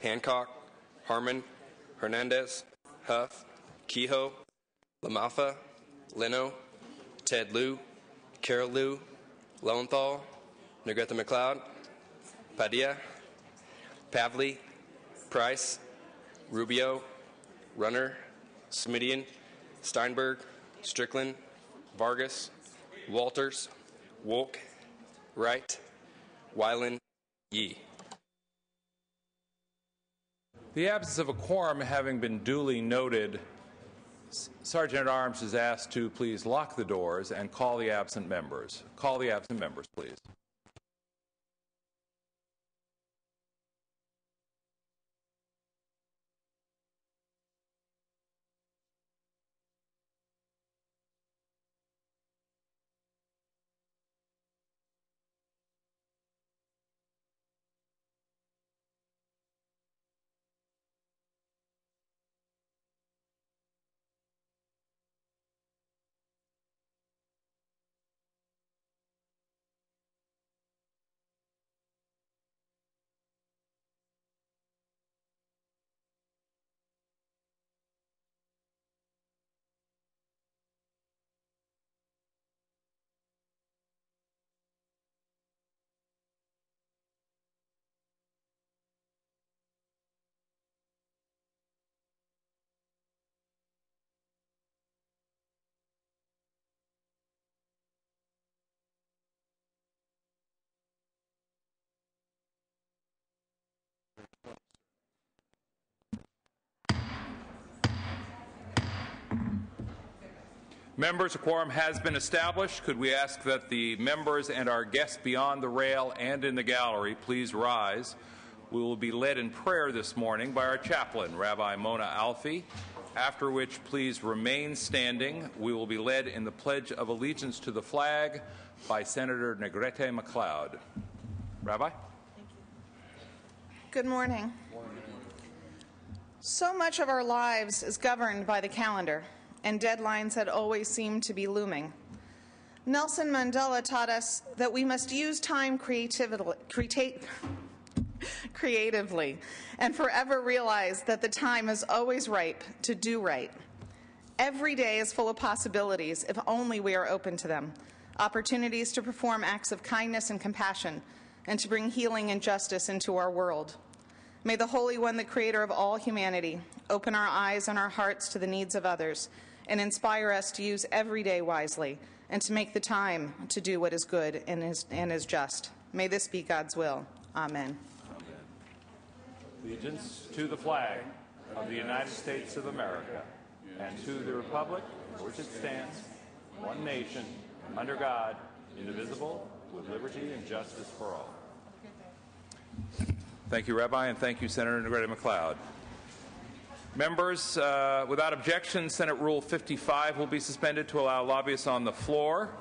Hancock, Harmon, Hernandez, Huff, Kehoe, LaMalfa, Leno, Ted Lieu, Carol Liu, Lowenthal, Negrete McLeod, Padilla, Pavley, Price, Rubio, Runner, Smidian, Steinberg, Strickland, Vargas, Walters, Wolk, Wright, Weiland, Yee. The absence of a quorum having been duly noted, Sergeant-at-Arms is asked to please lock the doors and call the absent members. Call the absent members, please. Members, a quorum has been established. Could we ask that the members and our guests beyond the rail and in the gallery please rise? We will be led in prayer this morning by our chaplain, Rabbi Mona Alfie, after which please remain standing. We will be led in the Pledge of Allegiance to the flag by Senator Negrete McLeod. Rabbi? Thank you. Good morning. So much of our lives is governed by the calendar, and deadlines that always seem to be looming. Nelson Mandela taught us that we must use time creatively and forever realize that the time is always ripe to do right. Every day is full of possibilities if only we are open to them, opportunities to perform acts of kindness and compassion and to bring healing and justice into our world. May the Holy One, the Creator of all humanity, open our eyes and our hearts to the needs of others and inspire us to use every day wisely and to make the time to do what is good and is just. May this be God's will. Amen. Allegiance to the flag of the United States of America and to the republic for which it stands, one nation, under God, indivisible, with liberty and justice for all. Thank you, Rabbi, and thank you, Senator Negrete McLeod. Members, without objection, Senate Rule 55 will be suspended to allow lobbyists on the floor.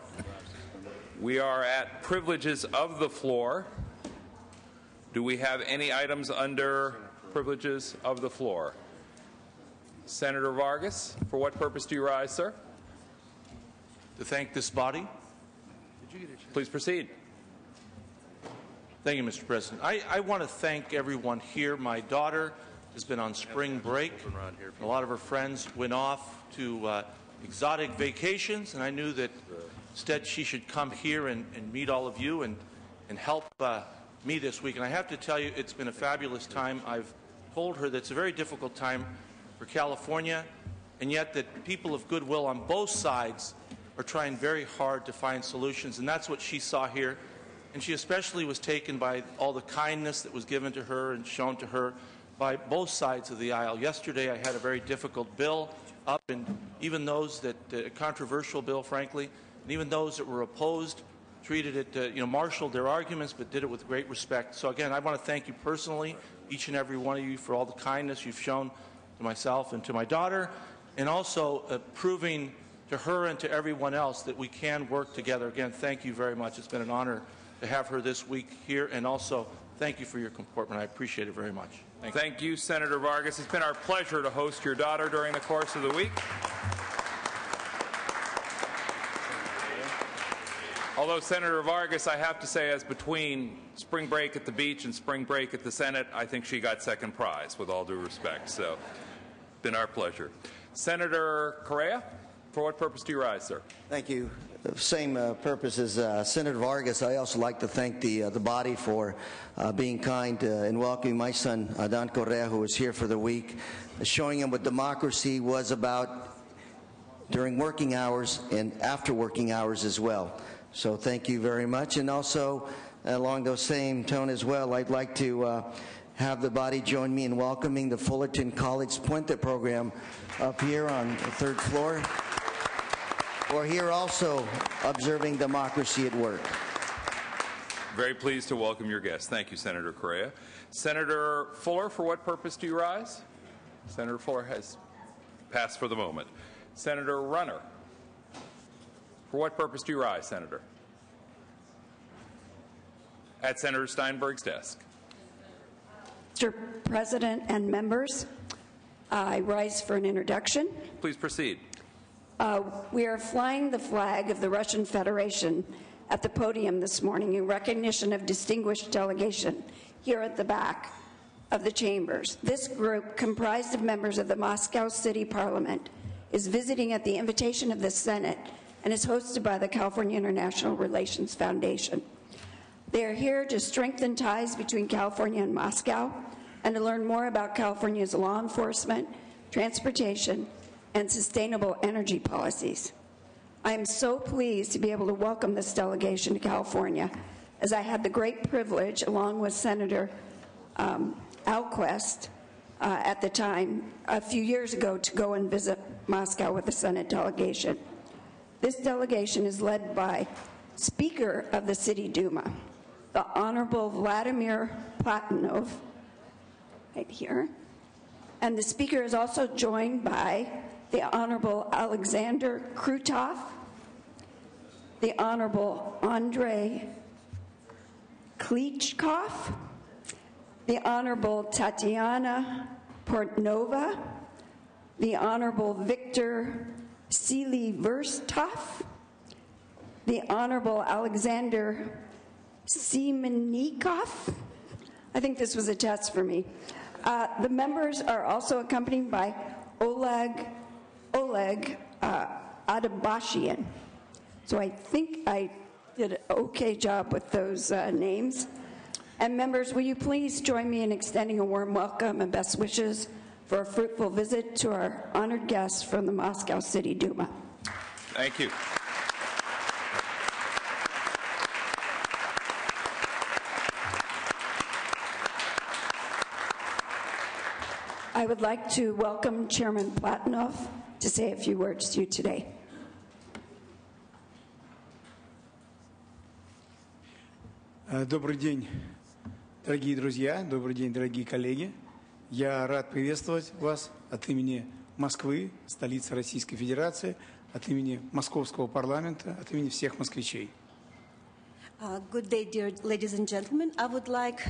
We are at privileges of the floor. Do we have any items under privileges of the floor? Senator Vargas, for what purpose do you rise, sir? To thank this body. Please proceed. Thank you, Mr. President. I want to thank everyone here. My daughter has been on spring break. A lot of her friends went off to exotic vacations, and I knew that instead she should come here and meet all of you and help me this week. And I have to tell you, it's been a fabulous time. I've told her that it's a very difficult time for California, and yet that people of goodwill on both sides are trying very hard to find solutions, and that's what she saw here. And she especially was taken by all the kindness that was given to her and shown to her by both sides of the aisle. Yesterday I had a very difficult bill up, and even those that, a controversial bill, frankly, and even those that were opposed treated it, marshaled their arguments, but did it with great respect. So again, I want to thank you personally, each and every one of you, for all the kindness you've shown to myself and to my daughter, and also proving to her and to everyone else that we can work together. Again, thank you very much. It's been an honor to have her this week here, and also thank you for your comportment. I appreciate it very much. Thank you, Senator Vargas. It's been our pleasure to host your daughter during the course of the week. Although Senator Vargas, I have to say, as between spring break at the beach and spring break at the Senate, I think she got second prize, with all due respect. So, been our pleasure. Senator Correa, for what purpose do you rise, sir? Thank you. The same purpose as Senator Vargas. I also like to thank the body for being kind and welcoming my son, Adan Correa, who was here for the week, showing him what democracy was about during working hours and after working hours as well. So thank you very much. And also, along those same tone as well, I'd like to have the body join me in welcoming the Fullerton College Puente program up here on the third floor. We're here also observing democracy at work. Very pleased to welcome your guests. Thank you, Senator Correa. Senator Fuller, for what purpose do you rise? Senator Fuller has passed for the moment. Senator Runner, for what purpose do you rise, Senator? At Senator Steinberg's desk. Mr. President and members, I rise for an introduction. Please proceed. We are flying the flag of the Russian Federation at the podium this morning in recognition of distinguished delegation here at the back of the chambers. This group, comprised of members of the Moscow City Parliament, is visiting at the invitation of the Senate and is hosted by the California International Relations Foundation. They are here to strengthen ties between California and Moscow and to learn more about California's law enforcement, transportation, and sustainable energy policies. I am so pleased to be able to welcome this delegation to California, as I had the great privilege, along with Senator Alquist at the time, a few years ago, to go and visit Moscow with the Senate delegation. This delegation is led by Speaker of the City Duma, the Honorable Vladimir Platonov, right here. And the Speaker is also joined by the Honorable Alexander Krutov, the Honorable Andrei Klitschkov, the Honorable Tatiana Portnova, the Honorable Viktor Siliverstov, the Honorable Alexander Simonnikov. I think this was a test for me. The members are also accompanied by Oleg Adabashian. So I think I did an okay job with those names. And members, will you please join me in extending a warm welcome and best wishes for a fruitful visit to our honored guests from the Moscow City Duma. Thank you. I would like to welcome Chairman Platonov to say a few words to you today. Добрый день, дорогие друзья, добрый день, дорогие коллеги. Я рад приветствовать вас от имени Москвы, столицы Российской Федерации, от имени Московского парламента, от имени всех москвичей. Good day, dear ladies and gentlemen. I would like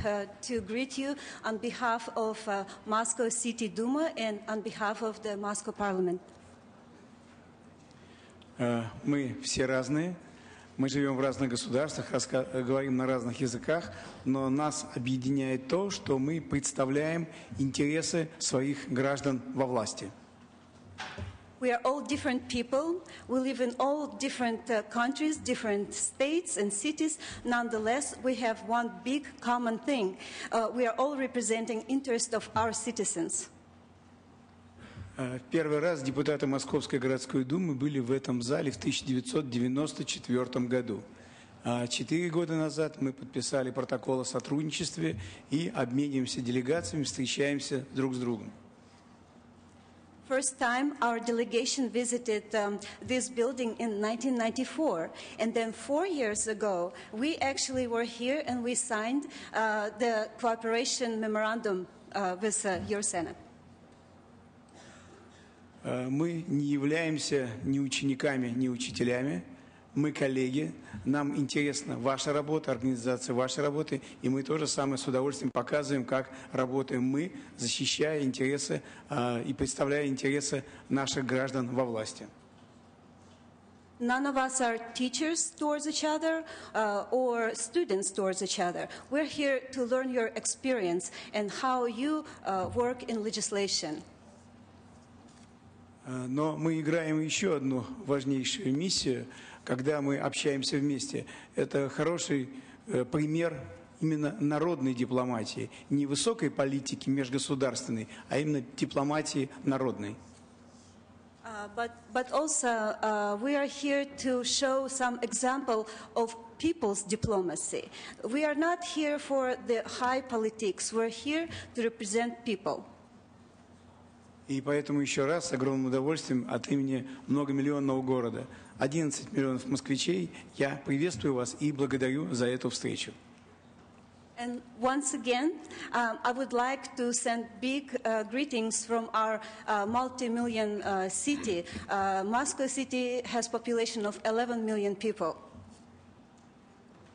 to greet you on behalf of Moscow City Duma and on behalf of the Moscow Parliament. Мы все разные, мы живем в разных государствах, говорим на разных языках, но нас объединяет то, что мы представляем интересы своих граждан во власти. We are all different people. We live in all different countries, different states and cities. Nonetheless, we have one big common thing. We are all representing interests of our citizens. Первый раз депутаты Московской городской думы были в этом зале в 1994 году. 4 года назад мы подписали протокол о сотрудничестве и обмениваемся делегациями, встречаемся друг с другом. First time our delegation visited this building in 1994, and then 4 years ago we actually were here and we signed the cooperation memorandum with your Senate. Мы не являемся ни учениками, ни учителями. Мы коллеги, нам интересна ваша работа, организация вашей работы, и мы тоже самое с удовольствием показываем, как работаем мы, защищая интересы и представляя интересы наших граждан во власти. None of us are teachers towards each other or students towards each other. We're here to learn your experience and how you work in legislation. Но мы играем еще одну важнейшую миссию, когда мы общаемся вместе. Это хороший пример именно народной дипломатии, не высокой политики межгосударственной, а именно дипломатии народной. But also we are here to show some example of people's diplomacy. We are not here for the high politics. We're here to represent people. И поэтому еще раз с огромным удовольствием от имени многомиллионного города, 11 миллионов москвичей, я приветствую вас и благодарю за эту встречу. And once again, I would like to send big greetings from our multi-million city. Moscow City has a population of 11 million people.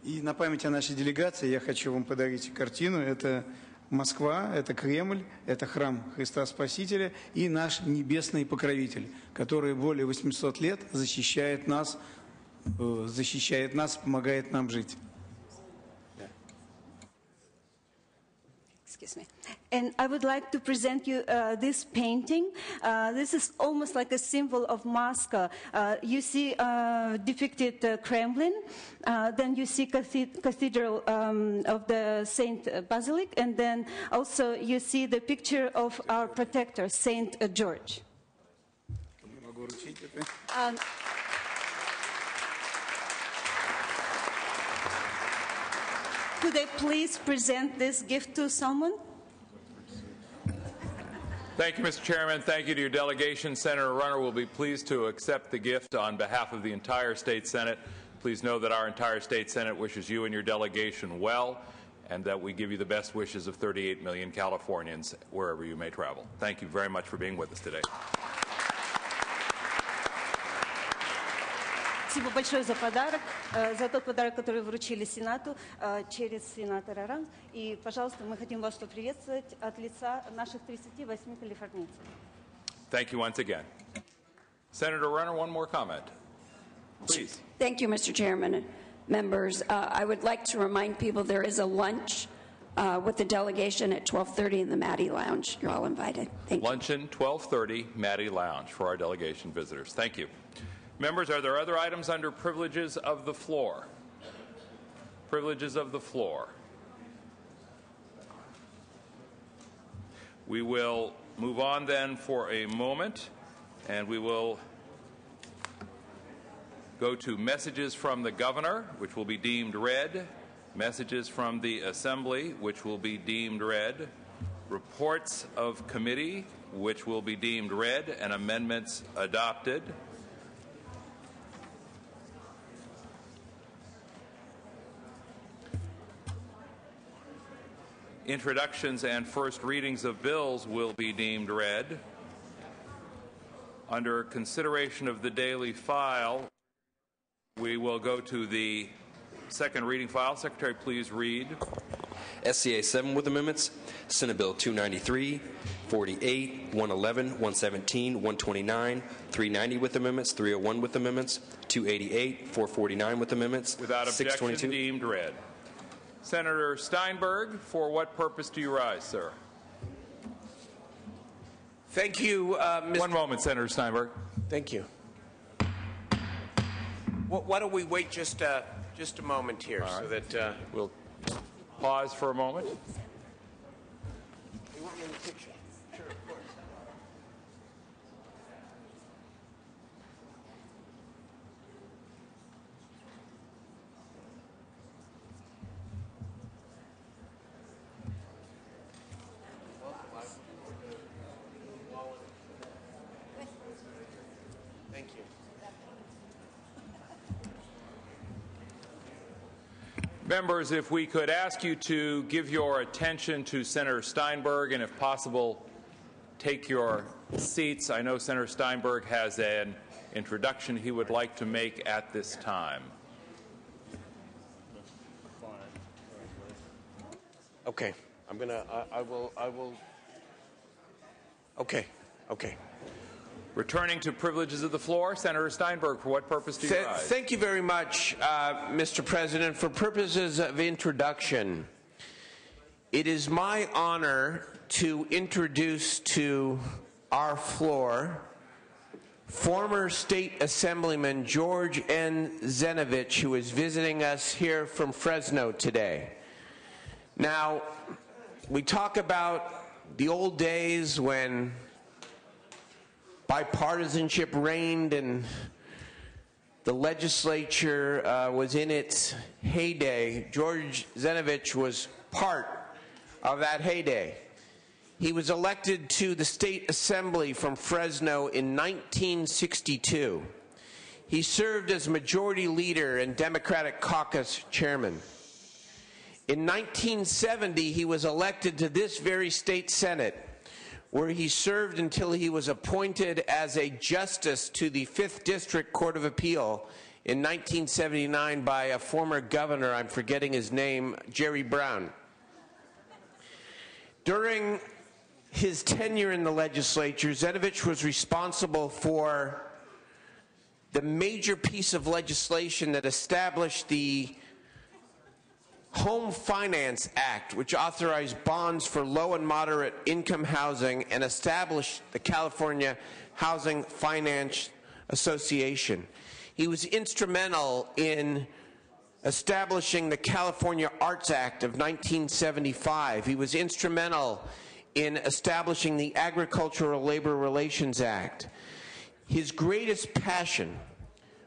И на память о нашей делегации я хочу вам подарить картину. Это Москва, это Кремль, это храм Христа Спасителя и наш небесный покровитель, который более 800 лет защищает нас, помогает нам жить. Excuse me. And I would like to present you this painting. This is almost like a symbol of Moscow. You see depicted Kremlin, then you see Cathedral of the Saint Basilic, and then also you see the picture of our protector, Saint George. Could I please present this gift to someone? Thank you, Mr. Chairman. Thank you to your delegation. Senator Runner will be pleased to accept the gift on behalf of the entire State Senate. Please know that our entire State Senate wishes you and your delegation well, and that we give you the best wishes of 38 million Californians wherever you may travel. Thank you very much for being with us today. Спасибо большое за подарок, за тот подарок, который вручили Сенату через сенатора Ран. И, пожалуйста, мы хотим вас поприветствовать от лица наших 38 калифорнийцев. Thank you once again. Senator Runner, one more comment. Please. Thank you, Mr. Chairman. Members, I would like to remind people there is a lunch with the delegation at 12:30 in the Maddie Lounge. You're all invited. Thank you. Luncheon, 12:30, Maddie Lounge for our delegation visitors. Thank you. Members, are there other items under privileges of the floor? Privileges of the floor. We will move on then for a moment, and we will go to messages from the governor, which will be deemed read, messages from the assembly, which will be deemed read, reports of committee, which will be deemed read, and amendments adopted. Introductions and first readings of bills will be deemed read. Under consideration of the daily file, we will go to the second reading file. Secretary, please read. SCA 7 with amendments, Senate Bill 293, 48, 111, 117, 129, 390 with amendments, 301 with amendments, 288, 449 with amendments. Without objection, deemed read. Senator Steinberg, for what purpose do you rise, sir? Thank you, Mr. One moment, Senator Steinberg. Thank you. Why don't we wait just a moment here so that we'll pause for a moment. You want me in the picture? Sure, of course. Thank you. Members, if we could ask you to give your attention to Senator Steinberg and, if possible, take your seats. I know Senator Steinberg has an introduction he would like to make at this time. Okay, I will. Okay. Returning to privileges of the floor, Senator Steinberg, for what purpose do you rise? Thank you very much, Mr. President. For purposes of introduction, it is my honor to introduce to our floor former State Assemblyman George N. Zenovich, who is visiting us here from Fresno today. Now, we talk about the old days when bipartisanship reigned and the legislature was in its heyday. George Zenovich was part of that heyday. He was elected to the State Assembly from Fresno in 1962. He served as Majority Leader and Democratic Caucus Chairman. In 1970, he was elected to this very state Senate, where he served until he was appointed as a justice to the 5th District Court of Appeal in 1979 by a former governor, I'm forgetting his name, Jerry Brown. During his tenure in the legislature, Zenovich was responsible for the major piece of legislation that established the Home Finance Act, which authorized bonds for low and moderate income housing and established the California Housing Finance Association. He was instrumental in establishing the California Arts Act of 1975. He was instrumental in establishing the Agricultural Labor Relations Act. His greatest passion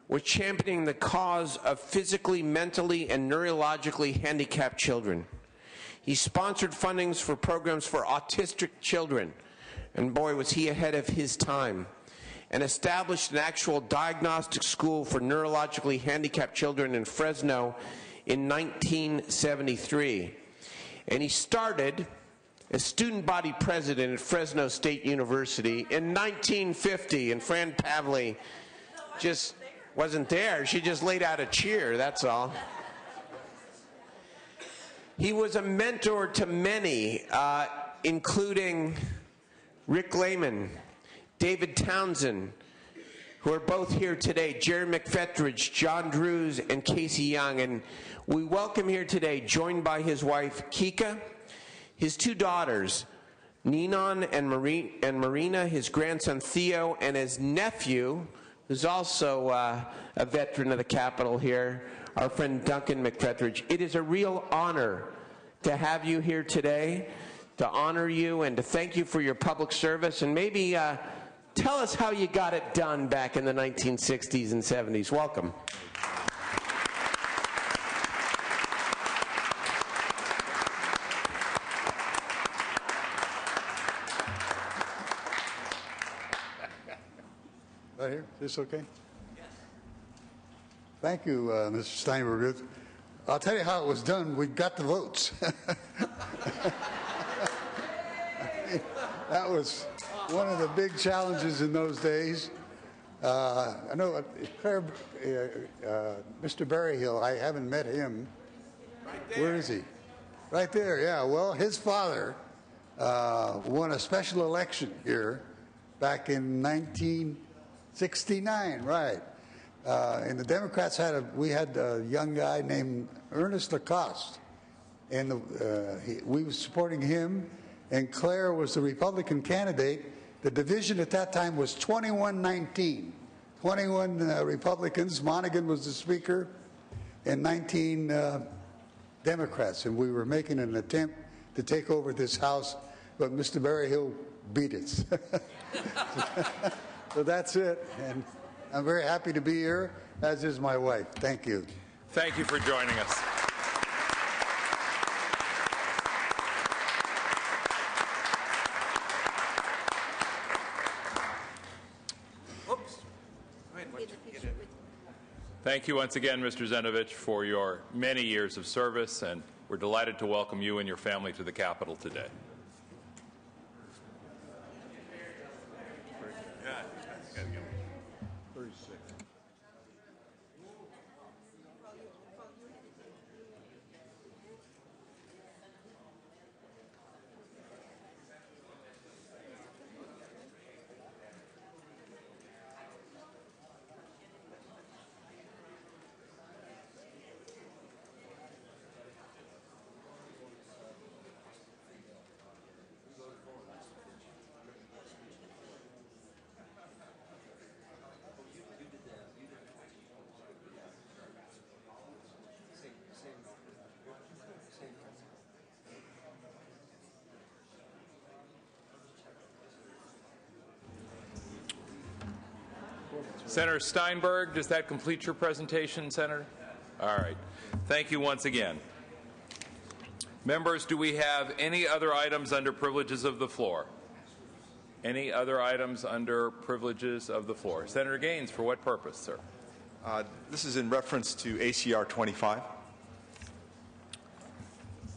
was championing the cause of physically, mentally, and neurologically handicapped children. He sponsored fundings for programs for autistic children, and boy, was he ahead of his time, and established an actual diagnostic school for neurologically handicapped children in Fresno in 1973. And he started as student body president at Fresno State University in 1950, and Fran Pavley just wasn't there. She just laid out a cheer, that's all. He was a mentor to many, including Rick Lehman, David Townsend, who are both here today, Jerry McFetridge, John Drews, and Casey Young. And we welcome here today, joined by his wife, Kika, his two daughters, Ninon and Marina, his grandson, Theo, and his nephew, who's also a veteran of the Capitol here, our friend Duncan McFetridge. It is a real honor to have you here today, to honor you and to thank you for your public service, and maybe tell us how you got it done back in the 1960s and 70s. Welcome. Right here? Is this okay? Yes. Thank you, Mr. Steinberg. I'll tell you how it was done. We got the votes. That was one of the big challenges in those days. I know Claire, Mr. Berryhill, I haven't met him. Right there. Where is he? Right there, yeah. Well, his father won a special election here back in 1969, right. And the Democrats we had a young guy named Ernest Lacoste, and we were supporting him, and Claire was the Republican candidate. The division at that time was 21-19. 21 Republicans, Monaghan was the speaker, and 19 Democrats, and we were making an attempt to take over this House, but Mr. Berryhill beat us. So that's it, and I'm very happy to be here, as is my wife. Thank you. Thank you for joining us. Thank you once again, Mr. Zenovich, for your many years of service, and we're delighted to welcome you and your family to the Capitol today. Senator Steinberg, does that complete your presentation, Senator? All right. Thank you once again. Members, do we have any other items under privileges of the floor? Any other items under privileges of the floor? Senator Gaines, for what purpose, sir? This is in reference to ACR 25.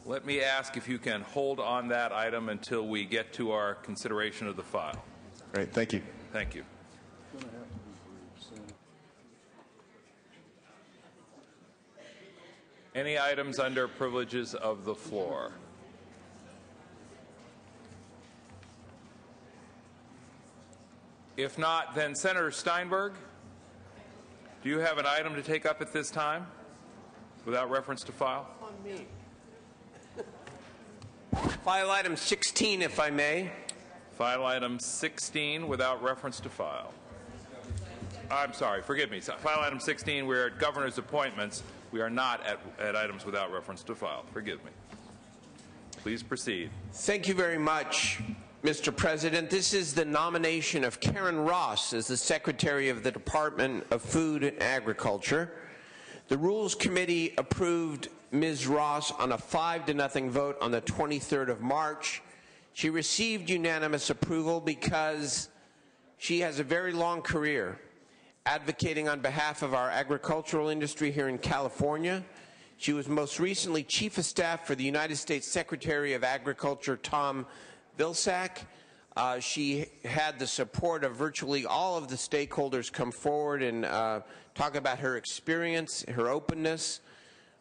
Let me ask if you can hold on that item until we get to our consideration of the file. Great, thank you. Thank you. Any items under privileges of the floor? If not, then Senator Steinberg, do you have an item to take up at this time without reference to file? On me. File item 16, if I may. File item 16 without reference to file. I'm sorry, forgive me. File item 16, we're at governor's appointments. We are not at items without reference to file. Forgive me. Please proceed. Thank you very much, Mr. President. This is the nomination of Karen Ross as the Secretary of the Department of Food and Agriculture. The Rules Committee approved Ms. Ross on a 5-0 vote on the 23rd of March. She received unanimous approval because she has a very long career advocating on behalf of our agricultural industry here in California. She was most recently Chief of Staff for the United States Secretary of Agriculture, Tom Vilsack. She had the support of virtually all of the stakeholders come forward and talk about her experience, her openness.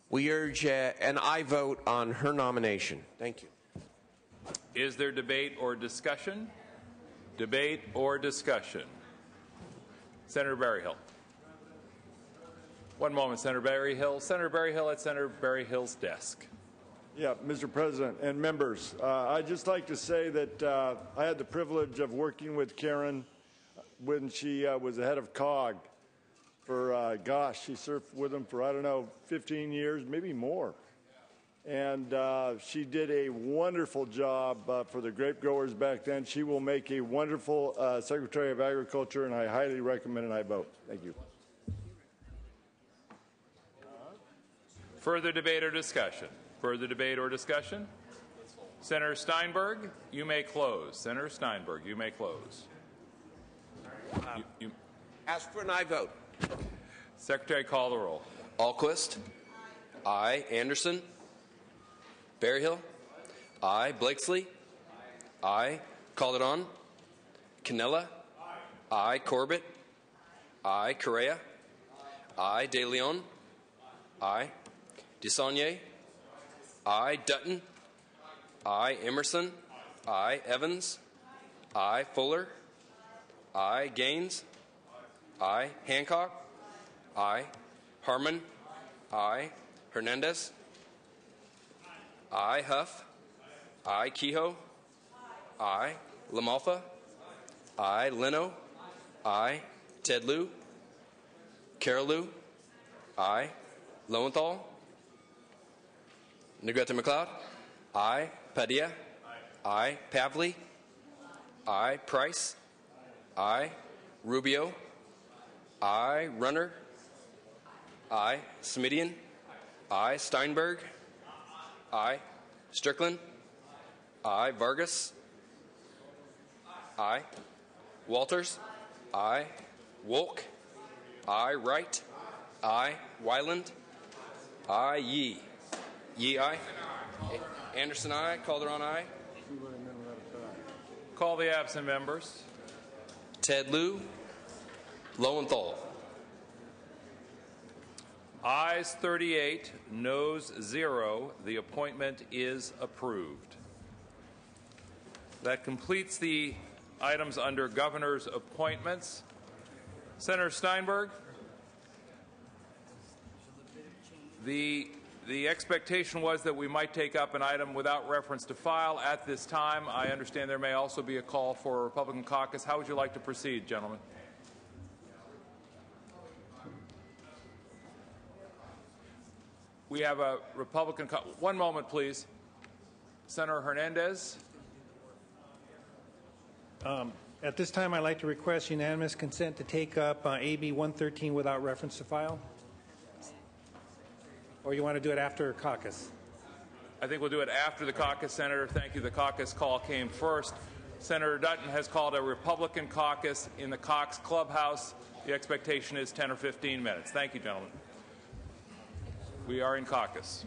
We urge an aye vote on her nomination. Thank you. Is there debate or discussion? Debate or discussion? Senator Berryhill. One moment, Senator Berryhill. Senator Berryhill at Senator Berryhill's desk. Yeah, Mr. President and members, I'd just like to say that I had the privilege of working with Karen when she was the head of COG for, she served with them for, 15 years, maybe more. And she did a wonderful job for the grape growers back then. She will make a wonderful Secretary of Agriculture, and I highly recommend and I vote. Thank you. Further debate or discussion? Further debate or discussion? Senator Steinberg, you may close. Senator Steinberg, you may close. Ask for an aye vote. Secretary, call the roll. Alquist. Aye. Anderson. Berryhill. Aye. Blakesley. Aye. Calderon. Canella. Aye. Corbett. Aye. Correa. Aye. De Leon. Aye. DeSaulnier. Aye. Dutton. Aye. Emerson. Aye. Evans. Aye. Fuller. Aye. Gaines. Aye. Hancock. Aye. Harmon. Aye. Hernandez. Aye. Huff. Aye. Kehoe. Aye. LaMalfa. Aye. Leno. Aye. Ted Lieu. Carol Lieu. Aye. Lowenthal. Negrete McLeod. Aye. Padilla. Aye. Pavley. Aye. Price. Aye. Rubio. Aye. Runner. Aye. Smidian. Aye. Steinberg. Aye. Strickland. Aye. Vargas. Aye. Walters. Aye. Wolk. Aye. Wright. Aye. Wyland. Aye. Yee. Yee, aye. Anderson, aye. Calderon, aye. Call the absent members. Ted Lieu. Lowenthal. Ayes 38, noes 0. The appointment is approved. That completes the items under governor's appointments. Senator Steinberg, the expectation was that we might take up an item without reference to file at this time. I understand there may also be a call for a Republican caucus. How would you like to proceed, gentlemen? We have a Republican. One moment, please. Senator Hernandez. At this time, I'd like to request unanimous consent to take up AB 113 without reference to file. Or you want to do it after caucus? I think we'll do it after the caucus, Senator. Thank you. The caucus call came first. Senator Dutton has called a Republican caucus in the Cox Clubhouse. The expectation is 10 or 15 minutes. Thank you, gentlemen. We are in caucus.